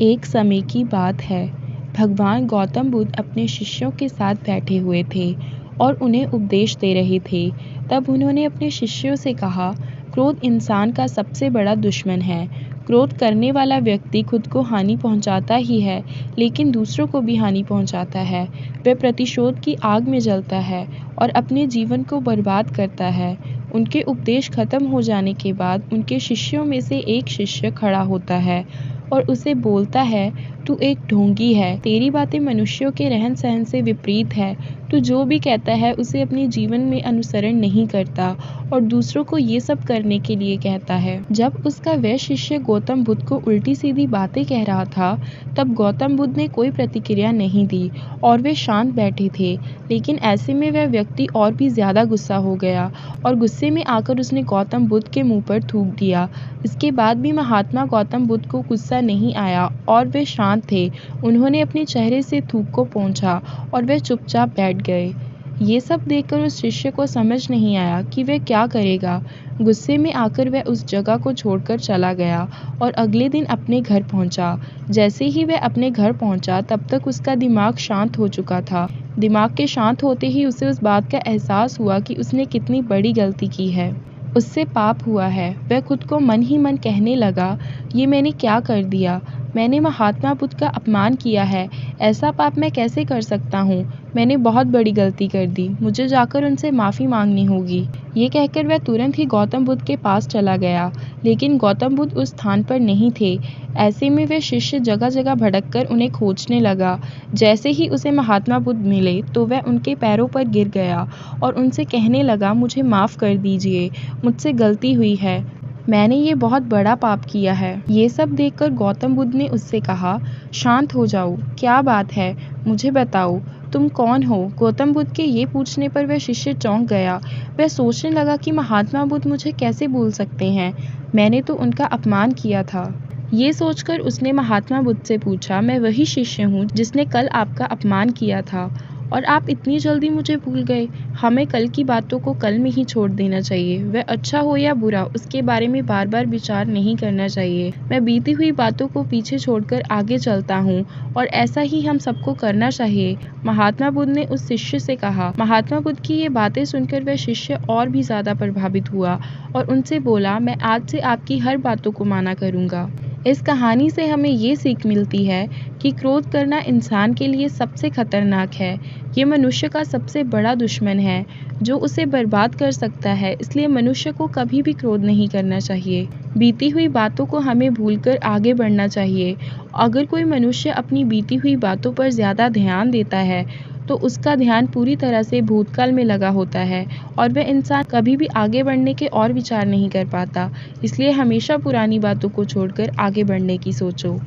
एक समय की बात है। भगवान गौतम बुद्ध अपने शिष्यों के साथ बैठे हुए थे और उन्हें उपदेश दे रहे थे। तब उन्होंने अपने शिष्यों से कहा, क्रोध इंसान का सबसे बड़ा दुश्मन है। क्रोध करने वाला व्यक्ति खुद को हानि पहुंचाता ही है, लेकिन दूसरों को भी हानि पहुंचाता है। वह प्रतिशोध की आग में जलता है और अपने जीवन को बर्बाद करता है। उनके उपदेश खत्म हो जाने के बाद उनके शिष्यों में से एक शिष्य खड़ा होता है और उसे बोलता है, तू एक ढोंगी है। तेरी बातें मनुष्यों के रहन सहन से विपरीत है। तू जो भी कहता है उसे अपने जीवन में अनुसरण नहीं करता और दूसरों को ये सब करने के लिए कहता है। जब उसका वह शिष्य गौतम बुद्ध को उल्टी सीधी बातें कह रहा था, तब गौतम बुद्ध ने कोई प्रतिक्रिया नहीं दी और वे शांत बैठे थे। लेकिन ऐसे में वह व्यक्ति और भी ज्यादा गुस्सा हो गया और गुस्से में आकर उसने गौतम बुद्ध के मुंह पर थूक दिया। इसके बाद भी महात्मा गौतम बुद्ध को गुस्सा नहीं आया और वे शांत थे। उन्होंने अपने चेहरे से थूक को पोंछा और वे चुपचाप बैठ गए। ये सब देखकर उस शिष्य को समझ नहीं आया कि वह क्या करेगा। गुस्से में आकर वह उस जगह को छोड़कर चला गया और अगले दिन अपने घर पहुंचा। जैसे ही वह अपने घर पहुंचा, तब तक उसका दिमाग शांत हो चुका था। दिमाग के शांत होते ही उसे उस बात का एहसास हुआ कि उसने कितनी बड़ी गलती की है। उससे पाप हुआ है। वह खुद को मन ही मन कहने लगा, ये मैंने क्या कर दिया? मैंने महात्मा बुद्ध का अपमान किया है। ऐसा पाप मैं कैसे कर सकता हूँ? मैंने बहुत बड़ी गलती कर दी। मुझे जाकर उनसे माफ़ी मांगनी होगी। ये कहकर वह तुरंत ही गौतम बुद्ध के पास चला गया, लेकिन गौतम बुद्ध उस स्थान पर नहीं थे। ऐसे में वह शिष्य जगह जगह भटककर उन्हें खोजने लगा। जैसे ही उसे महात्मा बुद्ध मिले, तो वह उनके पैरों पर गिर गया और उनसे कहने लगा, मुझे माफ़ कर दीजिए, मुझसे गलती हुई है। मैंने ये बहुत बड़ा पाप किया है। ये सब देखकर गौतम बुद्ध ने उससे कहा, शांत हो जाओ, क्या बात है, मुझे बताओ, तुम कौन हो? गौतम बुद्ध के ये पूछने पर वह शिष्य चौंक गया। वह सोचने लगा कि महात्मा बुद्ध मुझे कैसे भूल सकते हैं? मैंने तो उनका अपमान किया था। ये सोचकर उसने महात्मा बुद्ध से पूछा, मैं वही शिष्य हूँ जिसने कल आपका अपमान किया था और आप इतनी जल्दी मुझे भूल गए। हमें कल की बातों को कल में ही छोड़ देना चाहिए। वह अच्छा हो या बुरा, उसके बारे में बार बार विचार नहीं करना चाहिए। मैं बीती हुई बातों को पीछे छोड़कर आगे चलता हूँ और ऐसा ही हम सबको करना चाहिए, महात्मा बुद्ध ने उस शिष्य से कहा। महात्मा बुद्ध की ये बातें सुनकर वह शिष्य और भी ज्यादा प्रभावित हुआ और उनसे बोला, मैं आज से आपकी हर बातों को माना करूँगा। इस कहानी से हमें ये सीख मिलती है कि क्रोध करना इंसान के लिए सबसे खतरनाक है। ये मनुष्य का सबसे बड़ा दुश्मन है जो उसे बर्बाद कर सकता है। इसलिए मनुष्य को कभी भी क्रोध नहीं करना चाहिए। बीती हुई बातों को हमें भूलकर आगे बढ़ना चाहिए। अगर कोई मनुष्य अपनी बीती हुई बातों पर ज़्यादा ध्यान देता है, तो उसका ध्यान पूरी तरह से भूतकाल में लगा होता है और वह इंसान कभी भी आगे बढ़ने के और विचार नहीं कर पाता। इसलिए हमेशा पुरानी बातों को छोड़कर आगे बढ़ने की सोचो।